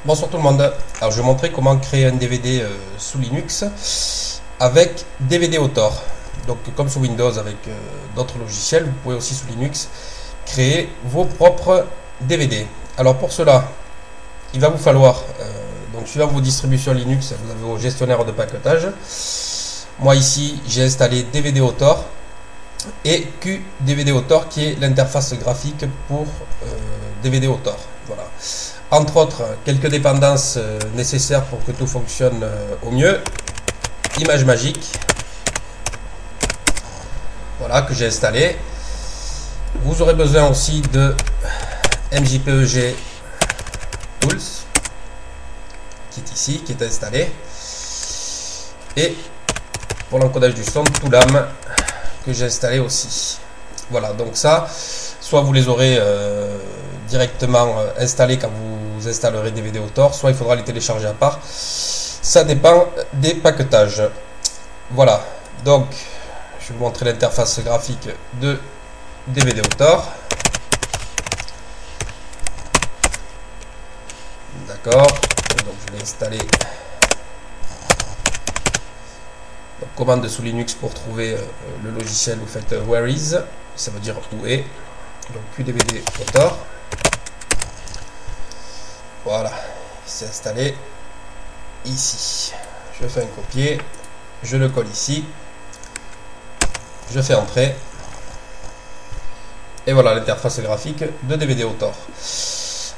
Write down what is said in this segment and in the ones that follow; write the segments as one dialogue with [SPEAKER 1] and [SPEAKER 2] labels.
[SPEAKER 1] Bonsoir tout le monde. Alors je vais montrer comment créer un DVD sous Linux avec DVD Author. Donc comme sur Windows avec d'autres logiciels, vous pouvez aussi sous Linux créer vos propres DVD. Alors pour cela, il va vous falloir, donc suivant vos distributions Linux, vous avez vos gestionnaires de paquetage. Moi ici j'ai installé DVD Author et QDVD Author qui est l'interface graphique pour DVD Author. Voilà. Entre autres, quelques dépendances nécessaires pour que tout fonctionne au mieux. Image magique, voilà, que j'ai installé. Vous aurez besoin aussi de MJPEG Tools, qui est ici, qui est installé. Et pour l'encodage du son, Toolam, que j'ai installé aussi. Voilà, donc ça, soit vous les aurez directement installés quand vous installerez DVD Author, soit il faudra les télécharger à part. Ça dépend des paquetages. Voilà, donc je vais vous montrer l'interface graphique de DVD Author. D'accord, donc je l'ai installé. Donc, commande sous Linux pour trouver le logiciel, vous faites where is, ça veut dire où est. Donc QDVD Author. Voilà, c'est installé ici. Je fais un copier, je le colle ici, je fais entrer, et voilà l'interface graphique de DVD Author.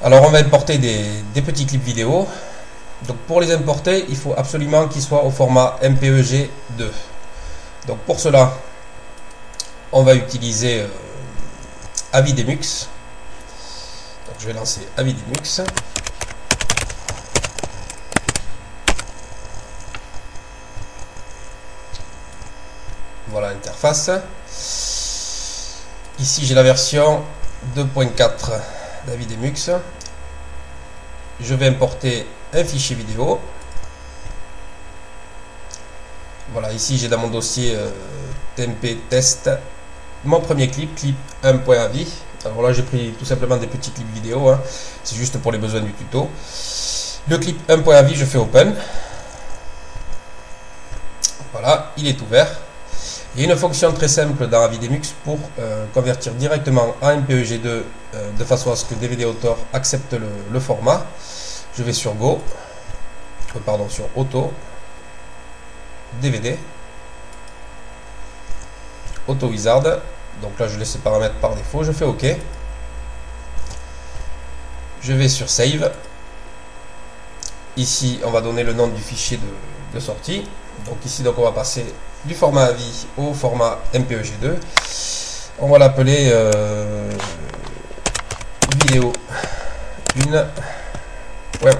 [SPEAKER 1] Alors on va importer des petits clips vidéo. Donc pour les importer, il faut absolument qu'ils soient au format MPEG 2. Donc pour cela, on va utiliser Avidemux. Donc je vais lancer Avidemux. Voilà l'interface. Ici j'ai la version 2.4 d'Avidemux. Je vais importer un fichier vidéo. Voilà, ici j'ai dans mon dossier TMP test mon premier clip 1.avi. Alors là j'ai pris tout simplement des petits clips vidéo, hein. C'est juste pour les besoins du tuto. Le clip 1.avi, je fais open. Voilà, il est ouvert. Il y a une fonction très simple dans Avidemux pour convertir directement en MPEG2 de façon à ce que DVD Author accepte le format. Je vais sur Go, sur Auto, DVD, Auto Wizard. Donc là je laisse les paramètres par défaut, je fais OK. Je vais sur Save. Ici on va donner le nom du fichier de sortie. Donc ici on va passer du format AVI au format MPEG2. On va l'appeler vidéo 1. Ouais,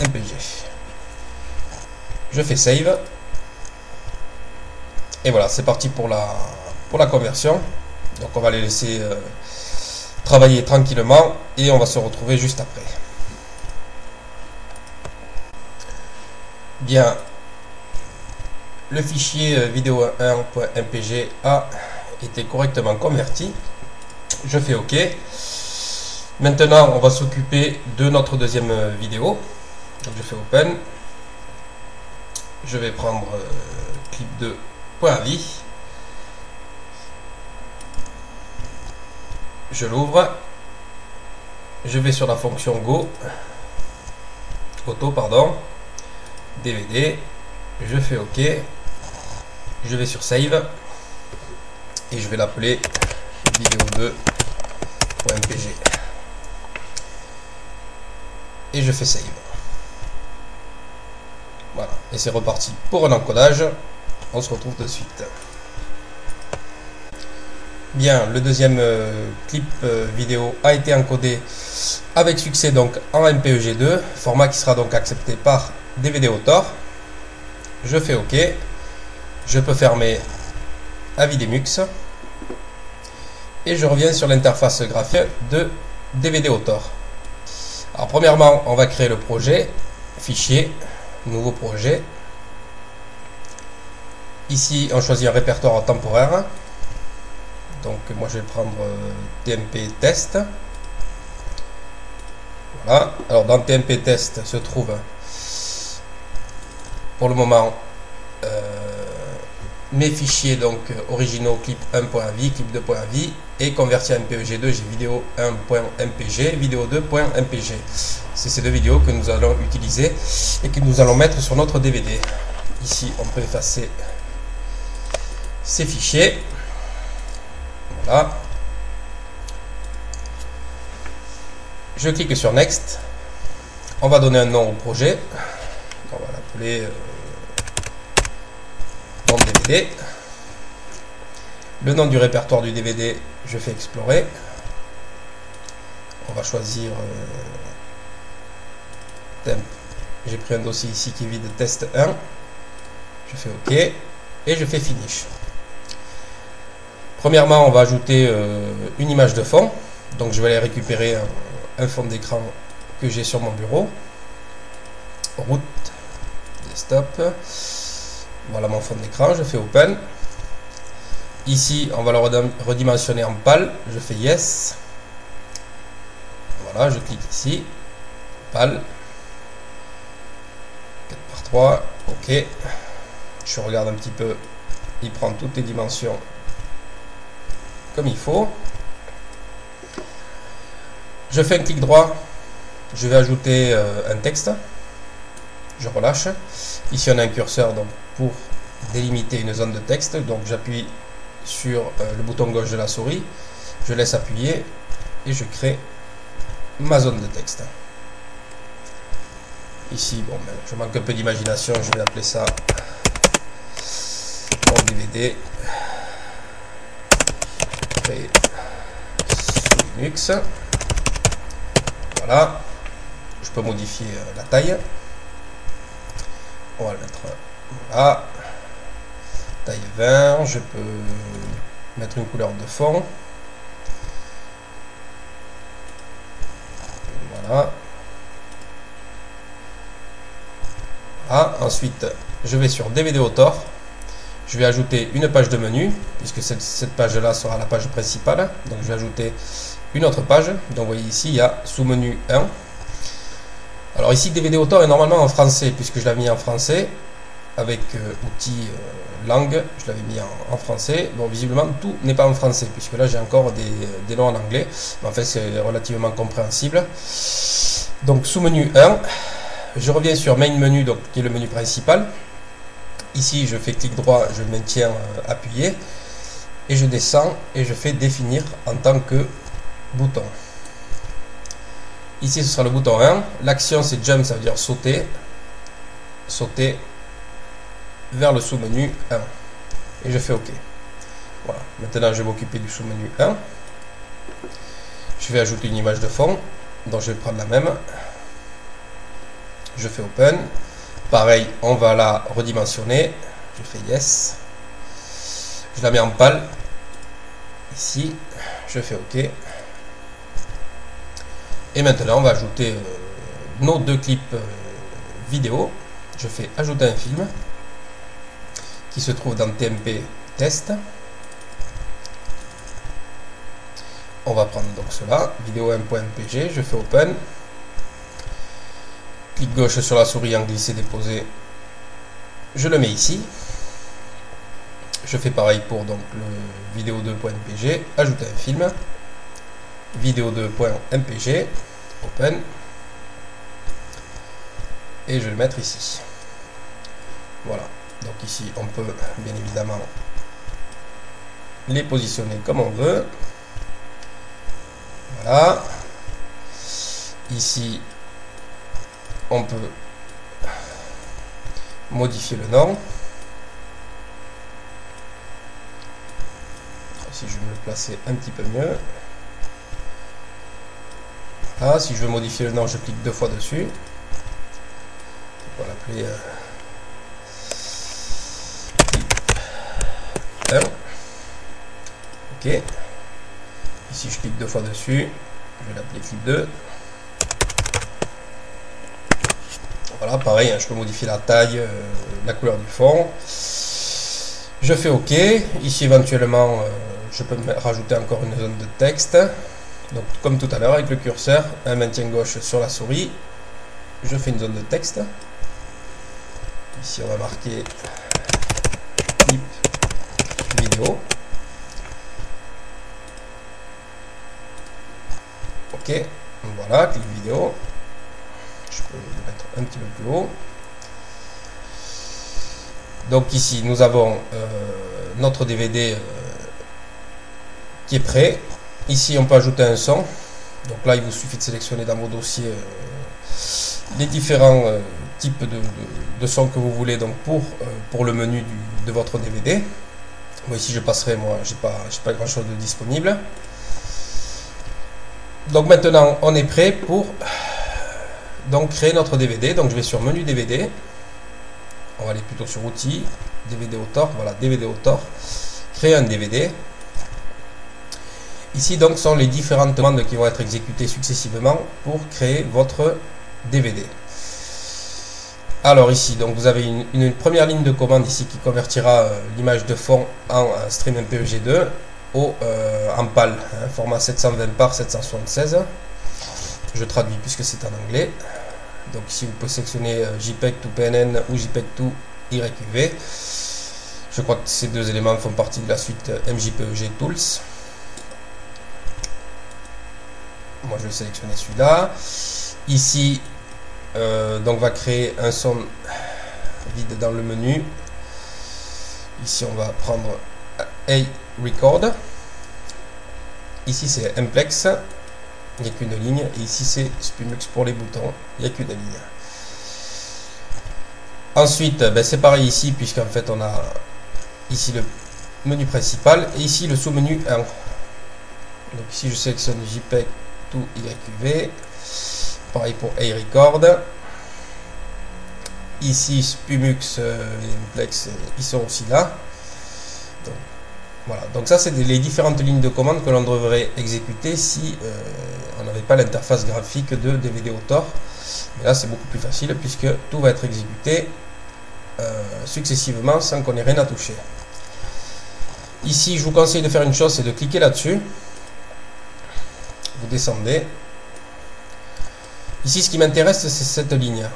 [SPEAKER 1] MPG. Je fais save. Et voilà, c'est parti pour la conversion. Donc on va les laisser travailler tranquillement et on va se retrouver juste après. Bien, le fichier vidéo1.mpg a été correctement converti. Je fais OK. Maintenant, on va s'occuper de notre deuxième vidéo. Donc, je fais Open. Je vais prendre clip 2.avi. Je l'ouvre. Je vais sur la fonction Go. Auto, pardon. DVD. Je fais OK. Je vais sur Save. Et je vais l'appeler vidéo2.mpg. Et je fais save. Voilà, et c'est reparti pour un encodage. On se retrouve de suite. Bien, le deuxième clip vidéo a été encodé avec succès donc en MPEG2, format qui sera donc accepté par DVD Author. Je fais OK. Je peux fermer Avidemux et je reviens sur l'interface graphique de DVD Author. Alors premièrement, on va créer le projet, fichier, nouveau projet. Ici, on choisit un répertoire temporaire. Donc moi je vais prendre TMP test. Voilà. Alors dans TMP test se trouve pour le moment mes fichiers donc originaux clip 1.avi, clip 2.avi et convertis en MPEG2, j'ai vidéo 1.mpg, vidéo 2.mpg. C'est ces deux vidéos que nous allons utiliser et que nous allons mettre sur notre DVD. Ici on peut effacer ces fichiers. Voilà. Je clique sur Next. On va donner un nom au projet. On va l'appeler mon DVD. Le nom du répertoire du DVD, je fais explorer. On va choisir temp. J'ai pris un dossier ici qui est vide, test 1. Je fais OK et je fais finish. Premièrement, on va ajouter une image de fond. Donc je vais aller récupérer un fond d'écran que j'ai sur mon bureau. Route, desktop. Voilà mon fond d'écran, je fais open. Ici, on va le redimensionner en PAL. Je fais yes. Voilà, je clique ici. PAL. 4x3. OK. Je regarde un petit peu. Il prend toutes les dimensions comme il faut. Je fais un clic droit. Je vais ajouter un texte. Je relâche. Ici, on a un curseur donc, pour délimiter une zone de texte. Donc, j'appuie sur le bouton gauche de la souris. Je laisse appuyer et je crée ma zone de texte. Ici, bon, ben, je manque un peu d'imagination. Je vais appeler ça mon DVD. Créé sous Linux. Voilà. Je peux modifier la taille. On va le mettre là. Taille 20. Je peux mettre une couleur de fond. Voilà. Voilà. Ensuite, je vais sur DVD Autor. Je vais ajouter une page de menu, puisque cette page-là sera la page principale. Donc je vais ajouter une autre page. Donc vous voyez ici, il y a sous-menu 1. Alors ici, DVD Autor est normalement en français, puisque je l'avais mis en français. Avec outils langue, je l'avais mis en français. Bon, visiblement, tout n'est pas en français, puisque là, j'ai encore des noms en anglais. Mais en fait, c'est relativement compréhensible. Donc, sous-menu 1. Je reviens sur Main Menu, donc, qui est le menu principal. Ici, je fais clic droit, je maintiens appuyé. Et je descends et je fais définir en tant que bouton. Ici, ce sera le bouton 1. L'action, c'est jump, ça veut dire sauter. Sauter vers le sous-menu 1. Et je fais OK. Voilà. Maintenant, je vais m'occuper du sous-menu 1. Je vais ajouter une image de fond. Donc, je vais prendre la même. Je fais Open. Pareil, on va la redimensionner. Je fais Yes. Je la mets en PAL. Ici. Je fais OK. Et maintenant, on va ajouter nos deux clips vidéo. Je fais Ajouter un film qui se trouve dans TMP Test. On va prendre donc cela, vidéo 1.mpg, je fais Open. Clic gauche sur la souris en glisser-déposer. Je le mets ici. Je fais pareil pour donc le vidéo 2.mpg, ajouter un film. Vidéo 2.mpg, Open. Et je vais le mettre ici. Voilà. Donc ici, on peut bien évidemment les positionner comme on veut. Voilà. Ici, on peut modifier le nom. Si je veux me le placer un petit peu mieux. Voilà. Si je veux modifier le nom, je clique deux fois dessus. On va l'appeler OK. Ici, je clique deux fois dessus. Je vais l'appeler clip 2. Voilà, pareil, hein, je peux modifier la taille, la couleur du fond. Je fais OK. Ici, éventuellement, je peux rajouter encore une zone de texte. Donc comme tout à l'heure avec le curseur, un maintien gauche sur la souris, je fais une zone de texte. Ici on va marquer clip vidéo. Ok, voilà, clip vidéo. Je peux le mettre un petit peu plus haut. Donc ici nous avons notre DVD qui est prêt. Ici on peut ajouter un son. Donc là il vous suffit de sélectionner dans vos dossiers les différents types de sons que vous voulez donc pour le menu de votre DVD. Bon, ici je passerai, moi j'ai pas grand chose de disponible. Donc maintenant on est prêt pour donc créer notre DVD. Donc je vais sur menu DVD, on va aller plutôt sur outils, DVD auteur, voilà, DVD auteur, créer un DVD. Ici donc sont les différentes commandes qui vont être exécutées successivement pour créer votre DVD. Alors ici donc vous avez une première ligne de commande ici qui convertira l'image de fond en stream MPEG2 en PAL, hein, format 720 par 776. Je traduis puisque c'est en anglais. Donc ici vous pouvez sélectionner JPEG to PNN ou JPEG to YQV. Je crois que ces deux éléments font partie de la suite MJPEG Tools. Moi je vais sélectionner celui-là. Ici donc va créer un son vide dans le menu. Ici on va prendre A Record. Ici c'est Mplex, il n'y a qu'une ligne, et ici c'est Spumux pour les boutons, il n'y a qu'une ligne. Ensuite c'est pareil ici, puisqu'en fait on a ici le menu principal et ici le sous-menu 1. Donc ici je sélectionne JPEG to YQV, pareil pour A Record. Ici Spumux et Mplex, ils sont aussi là. Donc, voilà, donc ça c'est les différentes lignes de commande que l'on devrait exécuter si on n'avait pas l'interface graphique de DVD auteur. Mais là c'est beaucoup plus facile puisque tout va être exécuté successivement sans qu'on ait rien à toucher. Ici je vous conseille de faire une chose, c'est de cliquer là-dessus. Vous descendez. Ici ce qui m'intéresse c'est cette ligne.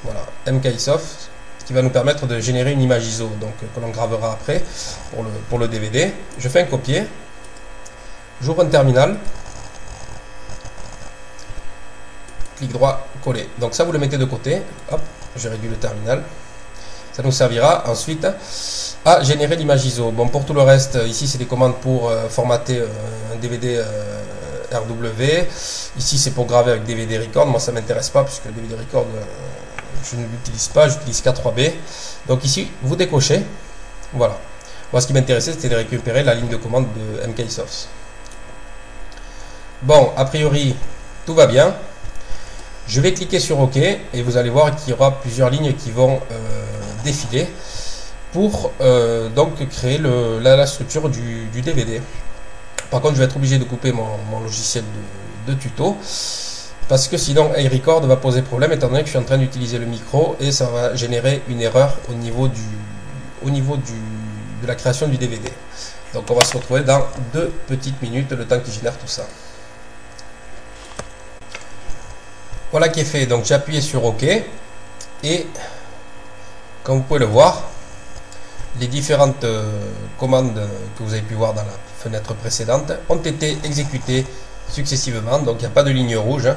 [SPEAKER 1] Voilà, MKsoft, qui va nous permettre de générer une image ISO, donc que l'on gravera après pour le DVD. Je fais un copier, j'ouvre un terminal, clic droit, coller. Donc ça vous le mettez de côté, hop, je réduis le terminal. Ça nous servira ensuite à générer l'image ISO. Bon, pour tout le reste, ici c'est des commandes pour formater un DVD RW. Ici c'est pour graver avec DVD Record. Moi ça m'intéresse pas puisque le DVD Record je ne l'utilise pas, j'utilise K3B. Donc ici vous décochez. Voilà. Moi ce qui m'intéressait c'était de récupérer la ligne de commande de MKsoft. Bon, a priori tout va bien. Je vais cliquer sur OK et vous allez voir qu'il y aura plusieurs lignes qui vont défiler pour donc créer la structure du DVD. Par contre je vais être obligé de couper mon logiciel de tuto parce que sinon iRecord va poser problème étant donné que je suis en train d'utiliser le micro et ça va générer une erreur au niveau de la création du DVD. Donc on va se retrouver dans 2 petites minutes le temps qu'il génère tout ça. Voilà qui est fait, donc j'ai appuyé sur OK et comme vous pouvez le voir, les différentes commandes que vous avez pu voir dans la fenêtre précédente ont été exécutées successivement, donc il n'y a pas de ligne rouge, hein.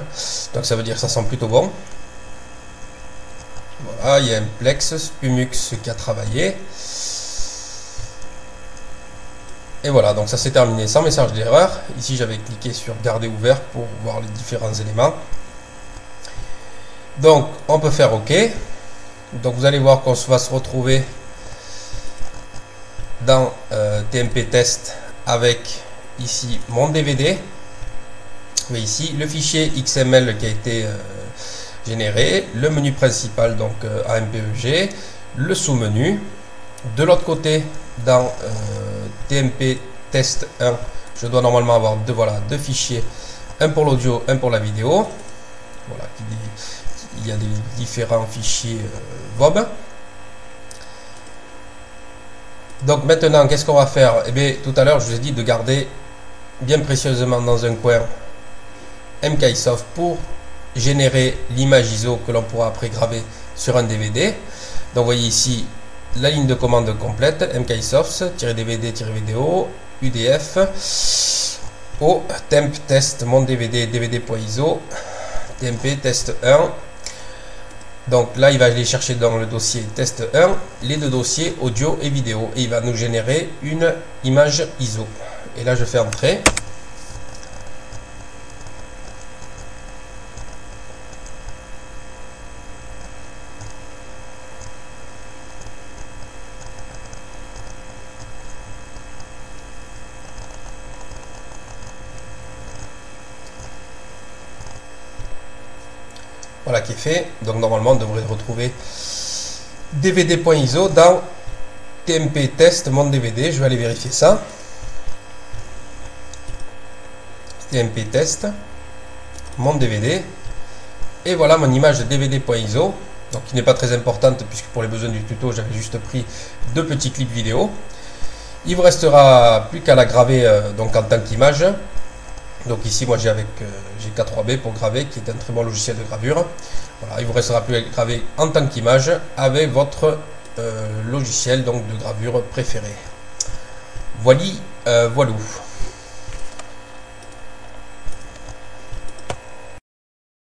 [SPEAKER 1] Donc ça veut dire que ça sent plutôt bon. Voilà, il y a un Mplex, Spumux qui a travaillé. Et voilà, donc ça s'est terminé sans message d'erreur. Ici j'avais cliqué sur garder ouvert pour voir les différents éléments. Donc on peut faire OK. Donc vous allez voir qu'on va se retrouver dans TMP test avec ici mon DVD. Mais ici le fichier XML qui a été généré, le menu principal donc AMPEG, le sous-menu. De l'autre côté dans TMP test 1, je dois normalement avoir deux fichiers, un pour l'audio, un pour la vidéo. Voilà, il y a des différents fichiers VOB. Donc maintenant, qu'est-ce qu'on va faire? Eh bien, tout à l'heure, je vous ai dit de garder bien précieusement dans un coin MKSoft pour générer l'image ISO que l'on pourra après graver sur un DVD. Donc vous voyez ici la ligne de commande complète, MKSoft-DVD-VDO, UDF, au temp test mon DVD, DVD.iso, TMP test 1. Donc là il va aller chercher dans le dossier test 1 les deux dossiers audio et vidéo et il va nous générer une image ISO. Et là je fais entrer. Voilà qui est fait. Donc normalement on devrait retrouver dvd.iso dans tmp test mon DVD. Je vais aller vérifier ça. tmp test mon DVD. Et voilà mon image de dvd.iso. Donc qui n'est pas très importante puisque pour les besoins du tuto j'avais juste pris 2 petits clips vidéo. Il vous restera plus qu'à la graver donc en tant qu'image. Donc ici moi j'ai K3B pour graver, qui est un très bon logiciel de gravure. Voilà, il vous restera plus à graver en tant qu'image avec votre logiciel donc de gravure préféré. Voilà.